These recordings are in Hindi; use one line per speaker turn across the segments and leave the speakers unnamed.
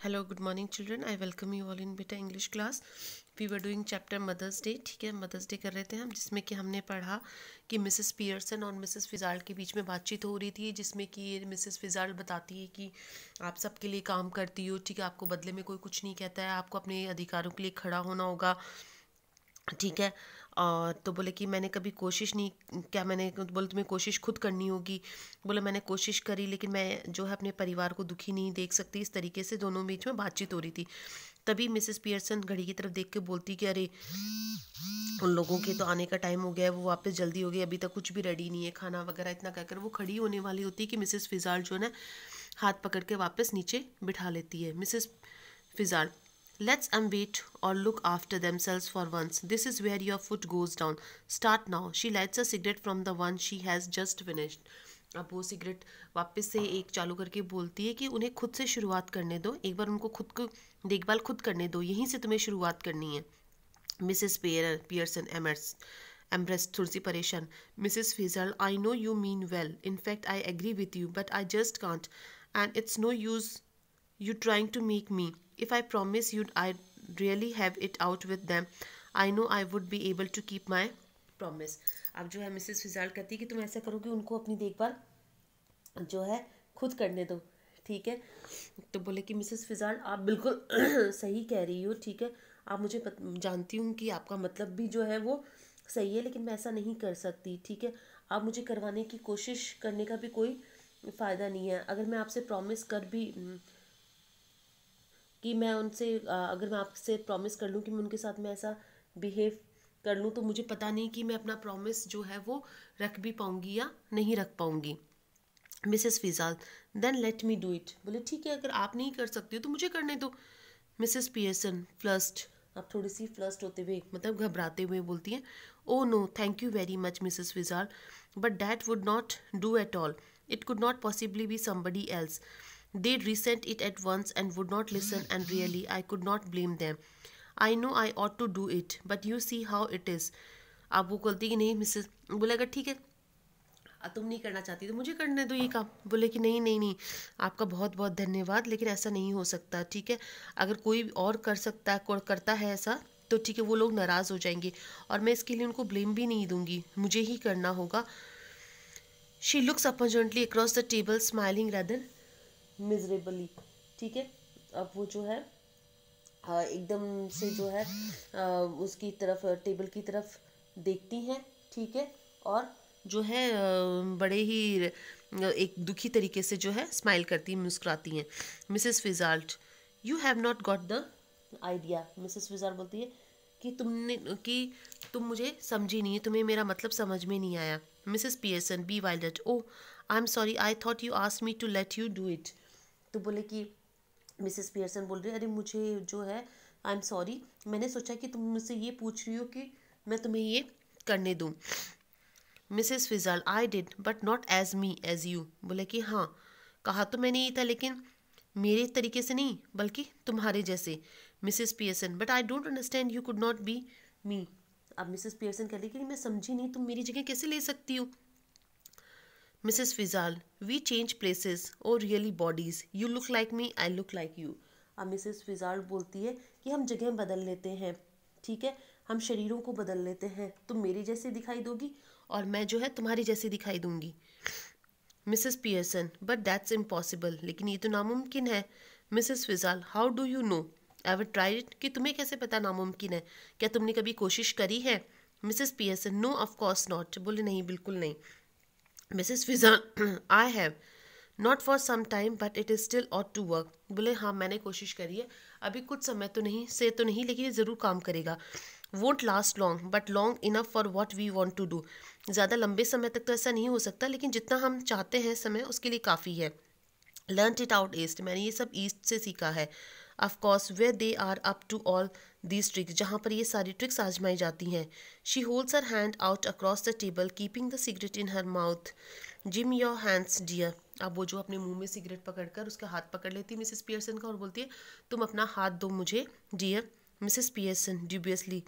Hello good morning children, I welcome you all in बेटा English class. We were doing chapter mother's day. ठीक है, मदर्स डे कर रहे थे हम, जिसमें कि हमने पढ़ा कि मिसेस पियर्सन और मिसेस फिजाल्ट के बीच में बातचीत हो रही थी, जिसमें कि मिसेस फिजाल्ट बताती है कि आप सबके लिए काम करती हो, ठीक है, आपको बदले में कोई कुछ नहीं कहता है, आपको अपने अधिकारों के लिए खड़ा होना होगा, ठीक है। और तो बोले कि मैंने कभी कोशिश नहीं, क्या मैंने बोले तुम्हें कोशिश खुद करनी होगी। बोले मैंने कोशिश करी, लेकिन मैं जो है अपने परिवार को दुखी नहीं देख सकती। इस तरीके से दोनों बीच में बातचीत हो रही थी। तभी मिसेस पियर्सन घड़ी की तरफ देख के बोलती कि अरे उन लोगों के तो आने का टाइम हो गया है, वो वापस जल्दी हो गई, अभी तक कुछ भी रेडी नहीं है खाना वगैरह। इतना कहकर वो खड़ी होने वाली होती है कि मिसेस फिजाल्ट जो है ना हाथ पकड़ के वापस नीचे बिठा लेती है। Mrs Fitzgerald, let's wait or look after themselves for once. This is where your foot goes down. Start now. She lights a cigarette from the one she has just finished. अब वो सिगरेट वापस से एक चालू करके बोलती है कि उन्हें खुद से शुरुआत करने दो, एक बार उनको खुद को देखभाल खुद करने दो, यहीं से तुम्हें शुरुआत करनी है। मिसेस पियर्सन एम्ब्रेस थोड़ी सी परेशान। Mrs Fitzgerald, I know you mean well, in fact I agree with you, but I just can't, and it's no use you trying to make me. If I promise you I'd really have it out with them, I know I would be able to keep my promise. अब जो है मिसेस फिजाल्ट कहती है कि तुम ऐसा करो कि उनको अपनी देखभाल जो है खुद करने दो, ठीक है। तो बोले कि मिसेस फिजाल्ट आप बिल्कुल सही कह रही हो, ठीक है, आप मुझे जानती हूँ कि आपका मतलब भी जो है वो सही है, लेकिन मैं ऐसा नहीं कर सकती, ठीक है। आप मुझे करवाने की कोशिश करने का भी कोई फ़ायदा नहीं है। अगर मैं आपसे प्रॉमिस कर भी कि मैं उनसे अगर मैं आपसे प्रॉमिस कर लूँ कि मैं उनके साथ में ऐसा बिहेव कर लूँ, तो मुझे पता नहीं कि मैं अपना प्रॉमिस जो है वो रख भी पाऊँगी या नहीं रख पाऊँगी। Mrs Fitzgerald, then let me do it. बोले ठीक है, अगर आप नहीं कर सकती हो तो मुझे करने दो। मिसेस पियर्सन फ्लस्ट, अब थोड़ी सी फ्लस्ट होते हुए मतलब घबराते हुए बोलती हैं, oh no thank you very much Mrs Fitzgerald, but that would not do at all, it could not possibly be somebody else. They'd resent it at once and would not listen, and really, I could not blame them. I know I ought to do it, but you see how it is. अब वो बोलती कि नहीं मिसेस, बोले अगर ठीक है तुम नहीं करना चाहती तो मुझे करने दो ये काम। बोले कि नहीं नहीं नहीं, आपका बहुत बहुत धन्यवाद, लेकिन ऐसा नहीं हो सकता, ठीक है। अगर कोई और कर सकता है, कोई करता है ऐसा, तो ठीक है, वो लोग नाराज़ हो जाएंगे और मैं इसके लिए उनको ब्लेम भी नहीं दूंगी, मुझे ही करना होगा। She looks apologetically across the table smiling rather miserably, ठीक है। अब वो जो है एकदम से जो है उसकी तरफ टेबल की तरफ देखती हैं, ठीक है, और जो है बड़े ही एक दुखी तरीके से जो है स्माइल करती मुस्कुराती हैं। Mrs Fitzgerald, you have not got the idea. Mrs Fitzgerald बोलती है कि तुम मुझे समझी नहीं, तुम्हें मेरा मतलब समझ में नहीं आया। Mrs Pearson bewildered, oh I am sorry, I thought you asked me to let you do it. तो बोले कि मिसेस पियर्सन बोल रही है, अरे मुझे जो है आई एम सॉरी, मैंने सोचा कि तुम मुझसे ये पूछ रही हो कि मैं तुम्हें ये करने दूँ। Mrs Fitzgerald, I did but not as me as you. बोले कि हाँ, कहा तो मैंने ये था, लेकिन मेरे तरीके से नहीं, बल्कि तुम्हारे जैसे। Mrs Pearson, but I don't understand, you could not be me. अब मिसेस पियर्सन कह रही कि मैं समझी नहीं, तुम मेरी जगह कैसे ले सकती हो। Mrs. Fizal, we change places. Oh really bodies. You look like me, I look like you. अब मिसेस फिजाल बोलती है कि हम जगह बदल लेते हैं, ठीक है, हम शरीरों को बदल लेते हैं, तुम मेरी जैसी दिखाई दोगी और मैं जो है तुम्हारी जैसी दिखाई दूंगी। Mrs Pearson, but that's impossible, लेकिन ये तो नामुमकिन है। Mrs Fitzgerald, how do you know, ever tried it, कि तुम्हें कैसे पता नामुमकिन है, क्या तुमने कभी कोशिश करी है। Mrs Pearson, no of course not. बोले नहीं, बिल्कुल नहीं। मिसेस फिजा, I have not for some time but it is still ought to work. बोले हाँ, मैंने कोशिश करी है, अभी कुछ समय तो नहीं, लेकिन ये ज़रूर काम करेगा। Won't last long but long enough for what we want to do. ज़्यादा लंबे समय तक तो ऐसा नहीं हो सकता, लेकिन जितना हम चाहते हैं समय उसके लिए काफ़ी है। लर्न इट आउट ईस्ट, मैंने ये सब ईस्ट से सीखा है। Of course way they are up to all these tricks, जहाँ पर ये सारी ट्रिक्स आजमाई जाती हैं। She holds her hand out across the table keeping the cigarette in her mouth. Gimme your hands dear. अब वो जो अपने मुंह में सिगरेट पकड़कर उसका हाथ पकड़ लेती है मिसेस पियर्सन का और बोलती है, तुम अपना हाथ दो मुझे डियर। मिसेस पियर्सन ड्यूबियसली,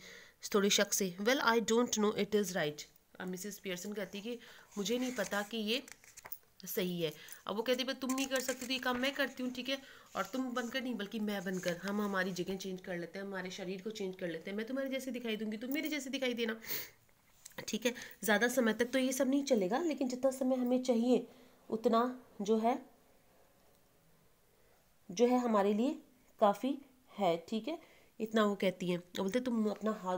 थोड़ी शक से, well I don't know it is right. अब मिसेस पियर्सन कहती है कि मुझे नहीं पता कि ये सही है। अब वो कहती है तुम नहीं कर सकती तो ये काम मैं करती हूँ, ठीक है, और तुम बनकर नहीं बल्कि मैं बनकर हम हमारी जगह चेंज कर लेते हैं, हमारे शरीर को चेंज कर लेते हैं। मैं तुम्हारे जैसे दिखाई दूंगी, तुम मेरे जैसे दिखाई देना, ठीक है। ज़्यादा समय तक तो ये सब नहीं चलेगा, लेकिन जितना समय हमें चाहिए उतना जो है हमारे लिए काफ़ी है, ठीक है। इतना वो कहती हैं, बोलते तुम अपना हाथ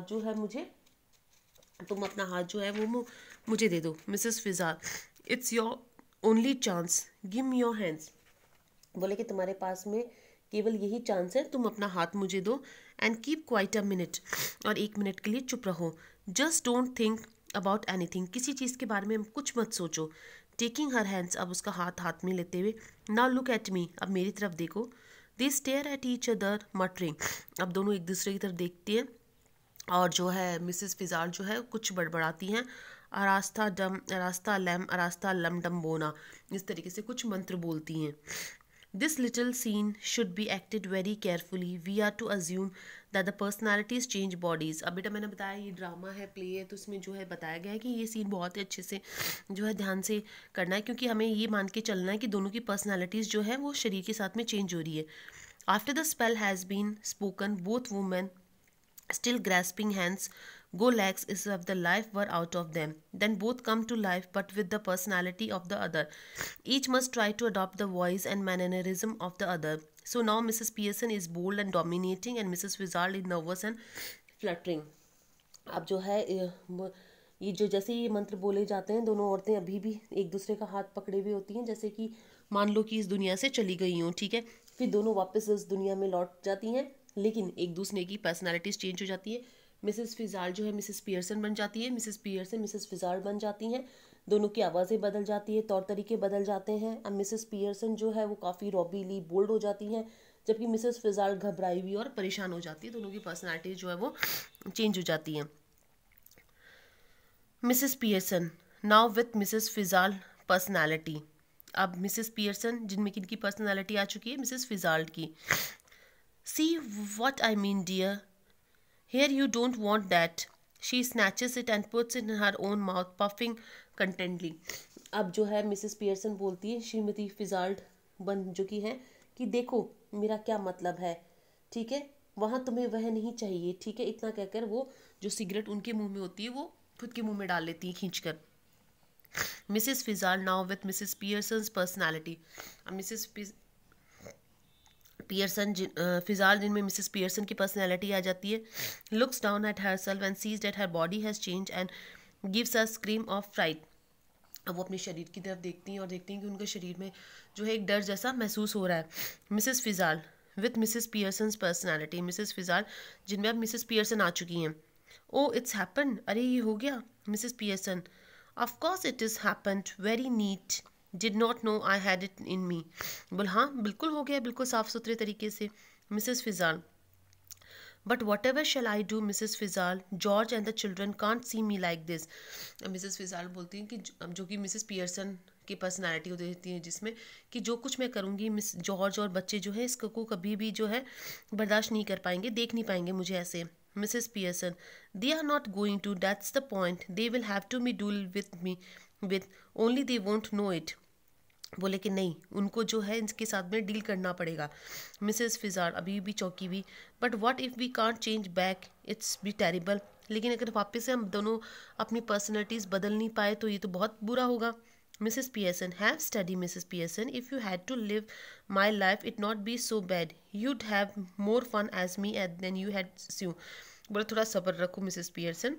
जो है वो मुझे दे दो। Mrs Fitzgerald, it's your only chance, give me your hands. बोले कि तुम्हारे पास में केवल यही चांस है, तुम अपना हाथ मुझे दो। And keep quite a minute, और 1 मिनट के लिए चुप रहो। Just don't think about anything, किसी चीज़ के बारे में कुछ मत सोचो। टेकिंग हर हैंड्स, अब उसका हाथ में लेते हुए, नाउ लुक एट मी, अब मेरी तरफ देखो। They stare at each other muttering, अब दोनों एक दूसरे की तरफ देखती हैं और जो है मिसेस फिजार जो है कुछ बड़बड़ाती हैं। अरास्ता डम अरास्ता लैम अरास्ता लम डम बोना, इस तरीके से कुछ मंत्र बोलती हैं। This little scene should be acted very carefully. We are to assume that the personalities change bodies. अब बेटा मैंने बताया ये ड्रामा है, प्ले है, तो इसमें जो है बताया गया है कि ये सीन बहुत ही अच्छे से जो है ध्यान से करना है, क्योंकि हमें ये मान के चलना है कि दोनों की पर्सनालिटीज़ जो है वो शरीर के साथ में चेंज हो रही है। After the spell has been spoken, both women still grasping hands go legs as if the life were out of them. Then both come to life, but with the personality of the other. Each must try to adopt the voice and mannerism of the other. So now Mrs. Pearson is bold and dominating, and Mrs. Wizard is nervous and fluttering. अब जो है ये जो जैसे ये मंत्र बोले जाते हैं, दोनों औरतें अभी भी एक दूसरे का हाथ पकड़े हुए होती हैं, जैसे कि मान लो कि इस दुनिया से चली गई हूँ, ठीक है। फिर दोनों वापस इस दुनिया में लौट जाती हैं, लेकिन एक दूसरे की पर्सनालिटीज चेंज हो जाती है। मिसेस फिजार जो है मिसेस पियर्सन बन जाती है, मिसेस पियर्सन मिसेस फिजार बन जाती हैं। दोनों की आवाज़ें बदल जाती है, तौर तरीके बदल जाते हैं। अब मिसेस पियर्सन जो है वो काफ़ी रॉबीली बोल्ड हो जाती हैं, जबकि मिसेस फिजार घबराई हुई और परेशान हो जाती है। दोनों की पर्सनालिटीज जो है वो चेंज हो जाती हैं। Mrs Pearson now with Mrs Fitzgerald personality, अब मिसेस पियर्सन जिनमें किनकी पर्सनालिटी आ चुकी है, मिसेस फिजाल की। See what I mean, dear. Here you don't want that. She snatches it and puts it in her own mouth, puffing contentedly. अब जो है मिसेस पियर्सन बोलती है श्रीमती फिजाल्ड बन चुकी है कि देखो मेरा क्या मतलब है, ठीक है, वहाँ तुम्हें वह नहीं चाहिए, ठीक है। इतना कहकर वो जो सिगरेट उनके मुंह में होती है वो खुद के मुंह में डाल लेती है खींचकर। Mrs Fitzgerald now with Mrs Pearson's personality, अब मिसेस पियर्सन फिजार जिनमें मिसेस पियर्सन की पर्सनैलिटी आ जाती है। Looks down at herself and sees that her body has change and gives a scream of fright. अब वो अपने शरीर की तरफ देखती हैं और देखती हैं कि उनके शरीर में जो है एक डर जैसा महसूस हो रहा है। Mrs Fitzgerald with Mrs Pearson's personality, Mrs Fitzgerald जिनमें अब मिसेस पियर्सन आ चुकी हैं। ओ इट्स हैपन्ड, अरे ये हो गया। Mrs Pearson of course it is happened, very neat, did not know I had it in me. बोल हाँ बिल्कुल हो गया, बिल्कुल साफ सुथरे तरीके से। Mrs Fitzgerald but what ever shall I do Mrs Fitzgerald, George and the children can't see me like this. Mrs Fitzgerald बोलती हैं कि जो कि मिसेस पियर्सन की पर्सनैलिटी होती है, जिसमें कि जो कुछ मैं करूँगी मिस जॉर्ज और बच्चे जो है इसको कभी भी जो है बर्दाश्त नहीं कर पाएंगे, देख नहीं पाएंगे मुझे ऐसे। Mrs Pearson they are not going to, that's the point, they will have to me deal with only they won't know it. बोले कि नहीं उनको जो है इनके साथ में डील करना पड़ेगा। मिसेस फिजार अभी भी चौंकी हुई, but what if we can't change back, it's be terrible, लेकिन अगर वापस से हम दोनों अपनी पर्सनैलिटीज़ बदल नहीं पाए तो ये तो बहुत बुरा होगा। Mrs Pearson have study Mrs Pearson, if you had to live my life it not be so bad, you'd have more fun as me than you had sue. बोले थोड़ा सब्र रखो मिसेस पियर्सन,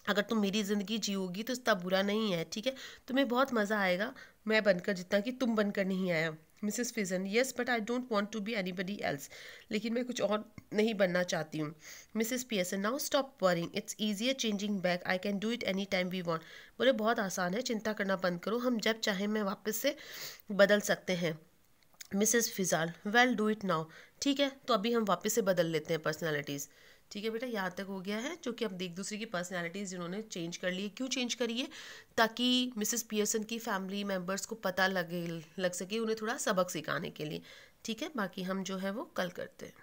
अगर तुम मेरी ज़िंदगी जियोगी तो इतना बुरा नहीं है, ठीक है, तुम्हें बहुत मज़ा आएगा मैं बनकर जितना कि तुम बनकर नहीं आया। मिसेस फिजन yes but I don't want to be anybody else, लेकिन मैं कुछ और नहीं बनना चाहती हूँ। Mrs Pearson now stop worrying, it's easier changing back, I can do it any time we want. बोले बहुत आसान है, चिंता करना बंद करो, हम जब चाहें मैं वापस से बदल सकते हैं। Mrs Fizal will do it now, ठीक है तो अभी हम वापस से बदल लेते हैं पर्सनैलिटीज़। ठीक है बेटा, यहाँ तक हो गया है, जो कि अब एक दूसरे की पर्सनैलिटीज़ जिन्होंने चेंज कर ली है। क्यों चेंज करी है? ताकि मिसेस पियर्सन की फैमिली मेम्बर्स को पता लग सके, उन्हें थोड़ा सबक सिखाने के लिए। ठीक है, बाकी हम जो है वो कल करते हैं।